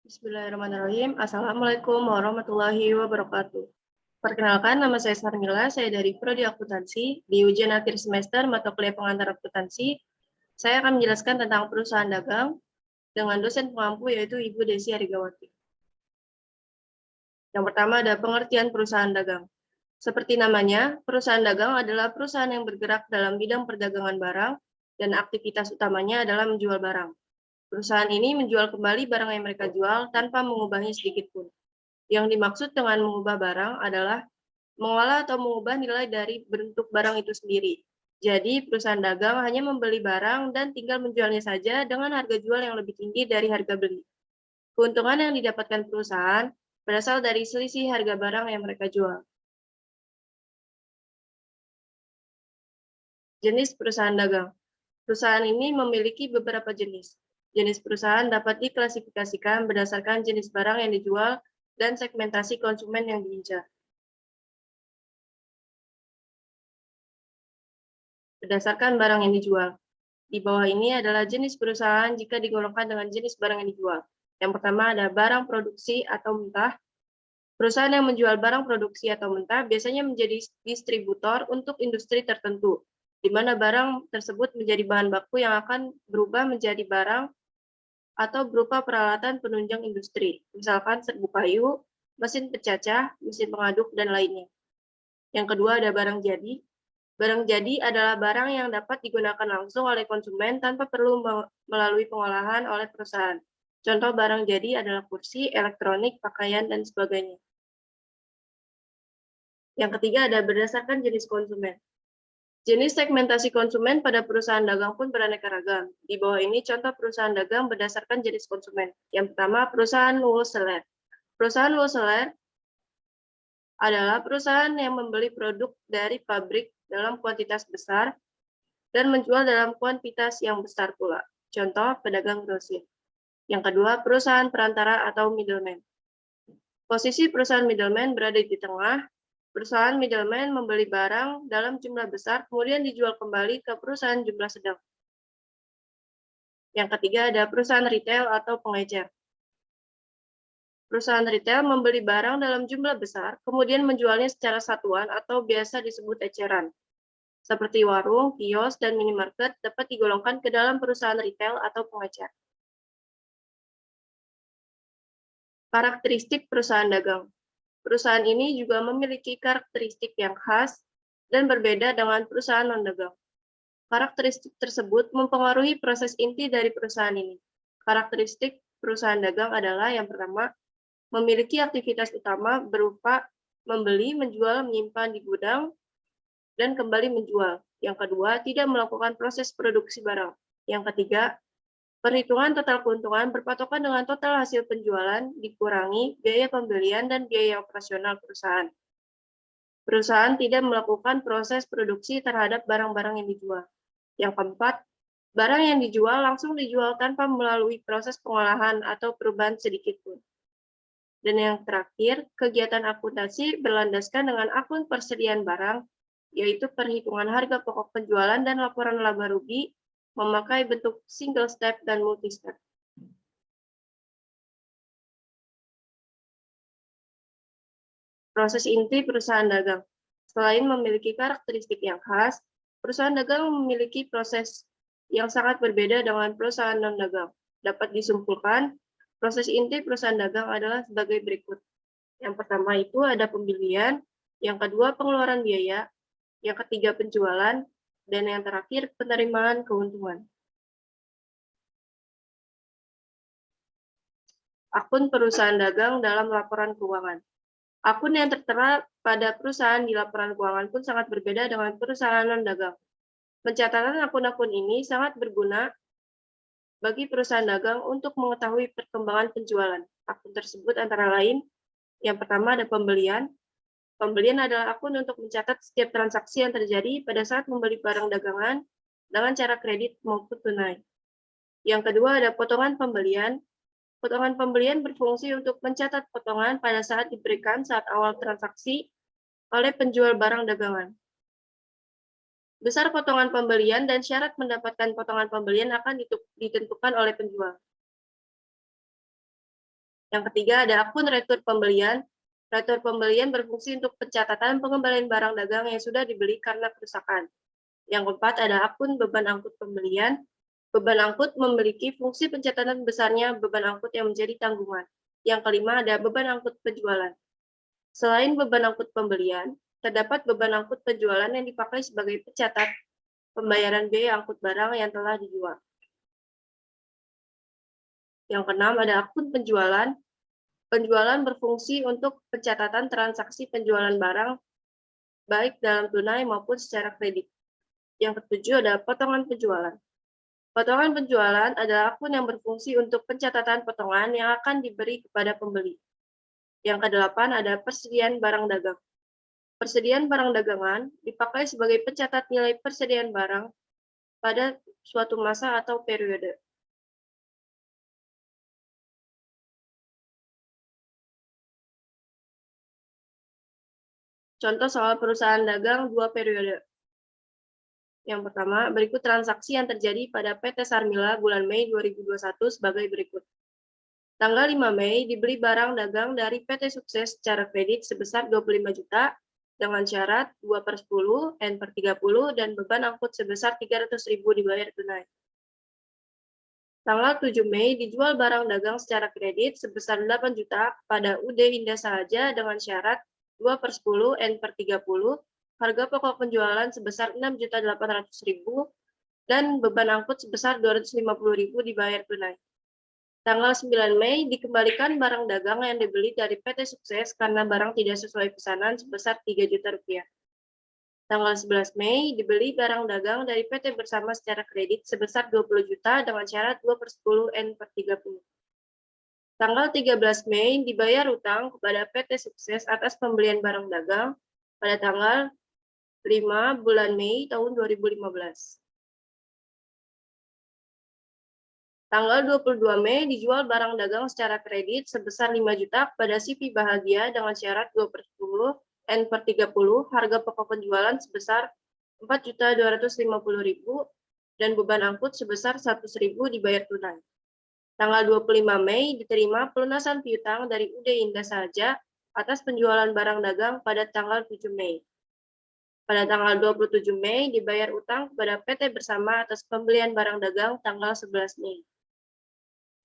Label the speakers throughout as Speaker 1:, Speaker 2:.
Speaker 1: Bismillahirrahmanirrahim. Assalamualaikum warahmatullahi wabarakatuh. Perkenalkan, nama saya Sarmila, saya dari Prodi Akuntansi. Di ujian akhir semester mata kuliah pengantar akuntansi, saya akan menjelaskan tentang perusahaan dagang dengan dosen pengampu yaitu Ibu Desi Arigawati. Yang pertama ada pengertian perusahaan dagang. Seperti namanya, perusahaan dagang adalah perusahaan yang bergerak dalam bidang perdagangan barang dan aktivitas utamanya adalah menjual barang. Perusahaan ini menjual kembali barang yang mereka jual tanpa mengubahnya sedikit pun. Yang dimaksud dengan mengubah barang adalah mengolah atau mengubah nilai dari bentuk barang itu sendiri. Jadi, perusahaan dagang hanya membeli barang dan tinggal menjualnya saja dengan harga jual yang lebih tinggi dari harga beli. Keuntungan yang didapatkan perusahaan berasal dari selisih harga barang yang mereka jual. Jenis perusahaan dagang. Perusahaan ini memiliki beberapa jenis. Jenis perusahaan dapat diklasifikasikan berdasarkan jenis barang yang dijual dan segmentasi konsumen yang diincar. Berdasarkan barang yang dijual. Di bawah ini adalah jenis perusahaan jika digolongkan dengan jenis barang yang dijual. Yang pertama ada barang produksi atau mentah. Perusahaan yang menjual barang produksi atau mentah biasanya menjadi distributor untuk industri tertentu, di mana barang tersebut menjadi bahan baku yang akan berubah menjadi barang atau berupa peralatan penunjang industri, misalkan serbuk kayu, mesin pecacah, mesin pengaduk, dan lainnya. Yang kedua ada barang jadi. Barang jadi adalah barang yang dapat digunakan langsung oleh konsumen tanpa perlu melalui pengolahan oleh perusahaan. Contoh barang jadi adalah kursi, elektronik, pakaian, dan sebagainya. Yang ketiga ada berdasarkan jenis konsumen. Jenis segmentasi konsumen pada perusahaan dagang pun beraneka ragam. Di bawah ini contoh perusahaan dagang berdasarkan jenis konsumen. Yang pertama, perusahaan wholesaler. Perusahaan wholesaler adalah perusahaan yang membeli produk dari pabrik dalam kuantitas besar dan menjual dalam kuantitas yang besar pula. Contoh, pedagang grosir. Yang kedua, perusahaan perantara atau middleman. Posisi perusahaan middleman berada di tengah. Perusahaan middleman membeli barang dalam jumlah besar, kemudian dijual kembali ke perusahaan jumlah sedang. Yang ketiga ada perusahaan retail atau pengecer. Perusahaan retail membeli barang dalam jumlah besar, kemudian menjualnya secara satuan atau biasa disebut eceran. Seperti warung, kios, dan minimarket dapat digolongkan ke dalam perusahaan retail atau pengecer. Karakteristik perusahaan dagang. Perusahaan ini juga memiliki karakteristik yang khas dan berbeda dengan perusahaan non-dagang. Karakteristik tersebut mempengaruhi proses inti dari perusahaan ini. Karakteristik perusahaan dagang adalah yang pertama, memiliki aktivitas utama berupa membeli, menjual, menyimpan di gudang, dan kembali menjual. Yang kedua, tidak melakukan proses produksi barang. Yang ketiga, perhitungan total keuntungan berpatokan dengan total hasil penjualan dikurangi biaya pembelian dan biaya operasional perusahaan. Perusahaan tidak melakukan proses produksi terhadap barang-barang yang dijual. Yang keempat, barang yang dijual langsung dijual tanpa melalui proses pengolahan atau perubahan sedikit pun. Dan yang terakhir, kegiatan akuntansi berlandaskan dengan akun persediaan barang, yaitu perhitungan harga pokok penjualan dan laporan laba rugi, memakai bentuk single step dan multi step. Proses inti perusahaan dagang. Selain memiliki karakteristik yang khas, perusahaan dagang memiliki proses yang sangat berbeda dengan perusahaan non-dagang. Dapat disimpulkan, proses inti perusahaan dagang adalah sebagai berikut. Yang pertama itu ada pembelian, yang kedua pengeluaran biaya, yang ketiga penjualan, dan yang terakhir penerimaan keuntungan. Akun perusahaan dagang dalam laporan keuangan. Akun yang tertera pada perusahaan di laporan keuangan pun sangat berbeda dengan perusahaan non-dagang. Pencatatan akun-akun ini sangat berguna bagi perusahaan dagang untuk mengetahui perkembangan penjualan. Akun tersebut antara lain, yang pertama ada pembelian. Pembelian adalah akun untuk mencatat setiap transaksi yang terjadi pada saat membeli barang dagangan dengan cara kredit maupun tunai. Yang kedua ada potongan pembelian. Potongan pembelian berfungsi untuk mencatat potongan pada saat diberikan saat awal transaksi oleh penjual barang dagangan. Besar potongan pembelian dan syarat mendapatkan potongan pembelian akan ditentukan oleh penjual. Yang ketiga ada akun retur pembelian. Retur pembelian berfungsi untuk pencatatan pengembalian barang dagang yang sudah dibeli karena kerusakan. Yang keempat ada akun beban angkut pembelian. Beban angkut memiliki fungsi pencatatan besarnya beban angkut yang menjadi tanggungan. Yang kelima ada beban angkut penjualan. Selain beban angkut pembelian, terdapat beban angkut penjualan yang dipakai sebagai pencatat pembayaran biaya angkut barang yang telah dijual. Yang keenam ada akun penjualan. Penjualan berfungsi untuk pencatatan transaksi penjualan barang baik dalam tunai maupun secara kredit. Yang ketujuh ada potongan penjualan. Potongan penjualan adalah akun yang berfungsi untuk pencatatan potongan yang akan diberi kepada pembeli. Yang kedelapan ada persediaan barang dagang. Persediaan barang dagangan dipakai sebagai pencatat nilai persediaan barang pada suatu masa atau periode. Contoh soal perusahaan dagang dua periode. Yang pertama, berikut transaksi yang terjadi pada PT Sarmila bulan Mei 2021 sebagai berikut. Tanggal 5 Mei dibeli barang dagang dari PT Sukses secara kredit sebesar 25 juta dengan syarat 2/10, N/30, dan beban angkut sebesar 300.000 dibayar tunai. Tanggal 7 Mei dijual barang dagang secara kredit sebesar 8 juta pada UD Indah Sahaja dengan syarat 2/10, N/30, harga pokok penjualan sebesar 6.800.000 dan beban angkut sebesar 250.000 dibayar tunai. Tanggal 9 Mei dikembalikan barang dagang yang dibeli dari PT Sukses karena barang tidak sesuai pesanan sebesar 3 juta rupiah. Tanggal 11 Mei dibeli barang dagang dari PT Bersama secara kredit sebesar 20 juta dengan syarat 2/10, N/30. Tanggal 13 Mei dibayar utang kepada PT Sukses atas pembelian barang dagang pada tanggal 5 bulan Mei tahun 2015. Tanggal 22 Mei dijual barang dagang secara kredit sebesar 5 juta kepada CV Bahagia dengan syarat 2/10, N/30, harga pokok penjualan sebesar 4.250.000 dan beban angkut sebesar 100.000 dibayar tunai. Tanggal 25 Mei diterima pelunasan piutang dari UD Indah Sahaja atas penjualan barang dagang pada tanggal 7 Mei. Pada tanggal 27 Mei dibayar utang kepada PT Bersama atas pembelian barang dagang tanggal 11 Mei.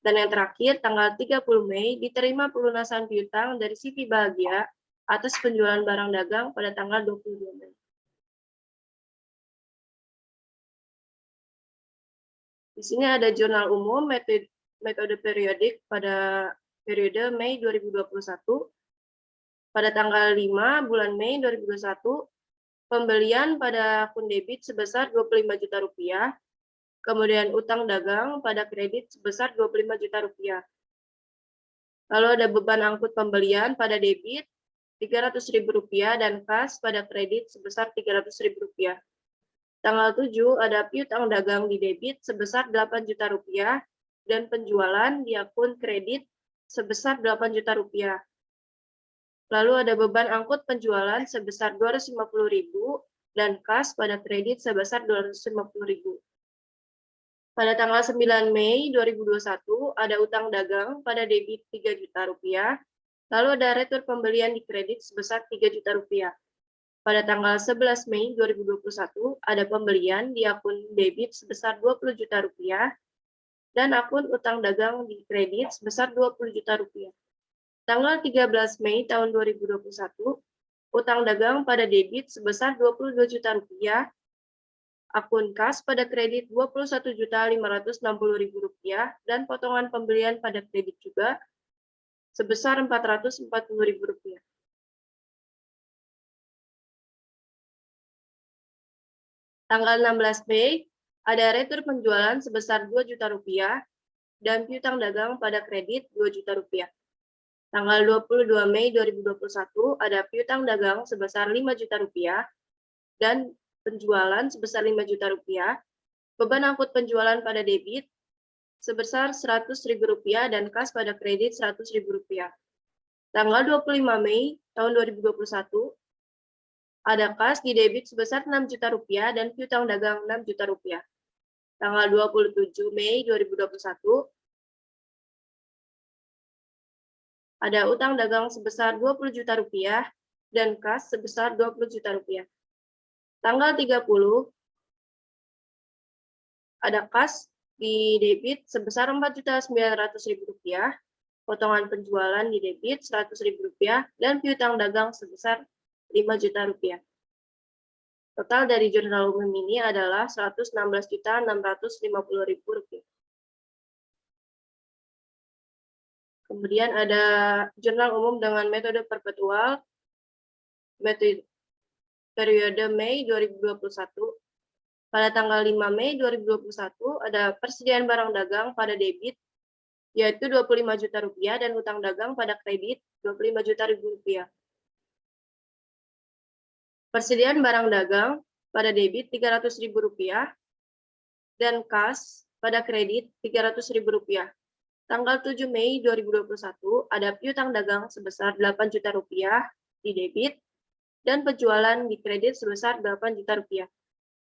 Speaker 1: Dan yang terakhir, tanggal 30 Mei diterima pelunasan piutang dari CV Bahagia atas penjualan barang dagang pada tanggal 22 Mei. Di sini ada jurnal umum metode periodik pada periode Mei 2021. Pada tanggal 5 bulan Mei 2021, pembelian pada akun debit sebesar 25 juta rupiah, kemudian utang dagang pada kredit sebesar 25 juta rupiah. Lalu ada beban angkut pembelian pada debit Rp300.000 dan kas pada kredit sebesar Rp300.000. Tanggal 7 ada piutang dagang di debit sebesar Rp8 juta dan penjualan di akun kredit sebesar Rp8 juta. Lalu ada beban angkut penjualan sebesar Rp250.000 dan kas pada kredit sebesar Rp250.000. Pada tanggal 9 Mei 2021 ada utang dagang pada debit Rp3 juta, lalu ada retur pembelian di kredit sebesar Rp3 juta. Pada tanggal 11 Mei 2021 ada pembelian di akun debit sebesar Rp20 juta dan akun utang dagang di kredit sebesar Rp20 juta. Tanggal 13 Mei tahun 2021, utang dagang pada debit sebesar Rp22 juta, akun kas pada kredit Rp21.560.000 dan potongan pembelian pada kredit juga sebesar Rp440.000. Tanggal 16 Mei ada retur penjualan sebesar Rp2 juta dan piutang dagang pada kredit Rp2 juta. Tanggal 22 Mei 2021 ada piutang dagang sebesar Rp5 juta dan penjualan sebesar Rp5 juta, beban angkut penjualan pada debit sebesar Rp100.000 dan kas pada kredit Rp100.000. Tanggal 25 Mei tahun 2021 ada kas di debit sebesar Rp6 juta dan piutang dagang Rp6 juta. Tanggal 27 Mei 2021 Ada utang dagang sebesar 20 juta rupiah dan kas sebesar 20 juta rupiah. Tanggal 30 ada kas di debit sebesar 4.900.000 rupiah, potongan penjualan di debit 100.000 rupiah, dan piutang dagang sebesar 5 juta rupiah. Total dari jurnal umum ini adalah 116.650.000 rupiah. Kemudian ada jurnal umum dengan metode perpetual, metode periode Mei 2021. Pada tanggal 5 Mei 2021 ada persediaan barang dagang pada debit yaitu 25 juta rupiah dan utang dagang pada kredit 25 juta rupiah. Persediaan barang dagang pada debit 300.000 rupiah dan kas pada kredit 300.000 rupiah. Tanggal 7 Mei 2021 ada piutang dagang sebesar 8 juta rupiah di debit dan penjualan di kredit sebesar 8 juta rupiah.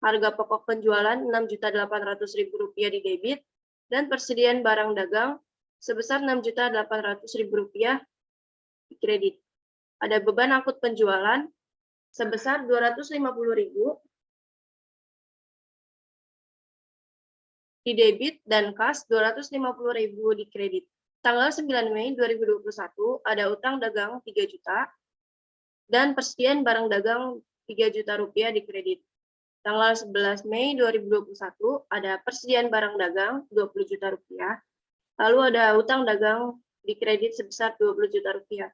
Speaker 1: Harga pokok penjualan 6.800.000 rupiah di debit dan persediaan barang dagang sebesar 6.800.000 rupiah di kredit. Ada beban angkut penjualan sebesar 250.000 di debit dan kas 250.000 di kredit. Tanggal 9 Mei 2021 ada utang dagang 3 juta dan persediaan barang dagang 3 juta rupiah di kredit. Tanggal 11 Mei 2021 ada persediaan barang dagang 20 juta rupiah, lalu ada utang dagang di kredit sebesar 20 juta rupiah.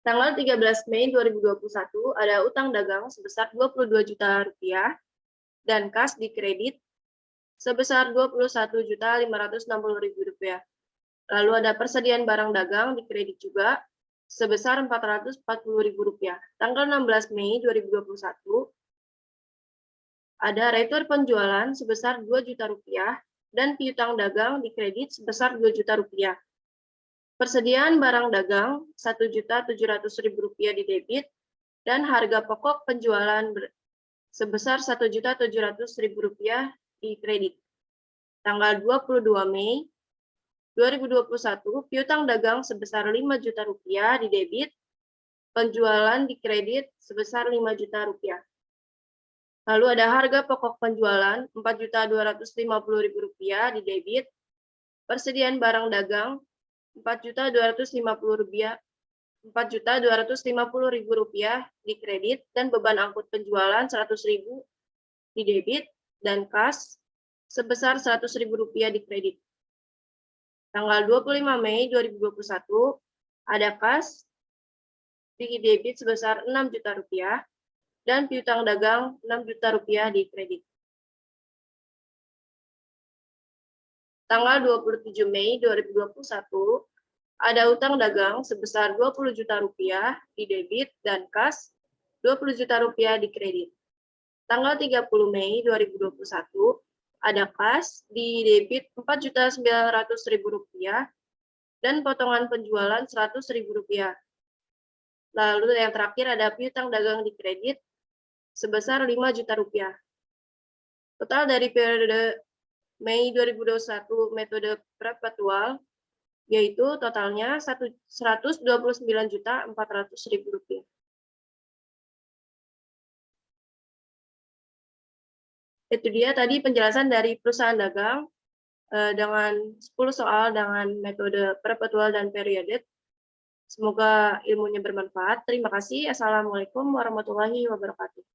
Speaker 1: Tanggal 13 Mei 2021 ada utang dagang sebesar 22 juta rupiah dan kas di kredit sebesar 21.560.000 rupiah. Lalu ada persediaan barang dagang di kredit juga sebesar 440.000 rupiah. Tanggal 16 Mei 2021 ada retur penjualan sebesar 2 juta rupiah dan piutang dagang di kredit sebesar 2 juta rupiah. Persediaan barang dagang 1.700.000 rupiah di debit dan harga pokok penjualan sebesar 1.700.000 rupiah di kredit. Tanggal 22 Mei 2021 piutang dagang sebesar 5 juta rupiah di debit, penjualan di kredit sebesar 5 juta rupiah. Lalu ada harga pokok penjualan 4.250.000 rupiah di debit, persediaan barang dagang 4.250.000 rupiah di kredit dan beban angkut penjualan 100.000 di debit dan kas sebesar 100.000 rupiah di kredit. Tanggal 25 Mei 2021 ada kas di debit sebesar 6 juta rupiah dan piutang dagang 6 juta rupiah di kredit. Tanggal 27 Mei 2021 ada utang dagang sebesar 20 juta rupiah di debit dan kas 20 juta rupiah di kredit. Tanggal 30 Mei 2021 ada kas di debit 4.900.000 rupiah dan potongan penjualan 100.000 rupiah. Lalu yang terakhir ada piutang dagang di kredit sebesar 5 juta rupiah. Total dari periode Mei 2021 metode perpetual yaitu totalnya 129.400.000 rupiah. Itu dia tadi penjelasan dari perusahaan dagang dengan 10 soal dengan metode perpetual dan periode. Semoga ilmunya bermanfaat. Terima kasih. Assalamualaikum warahmatullahi wabarakatuh.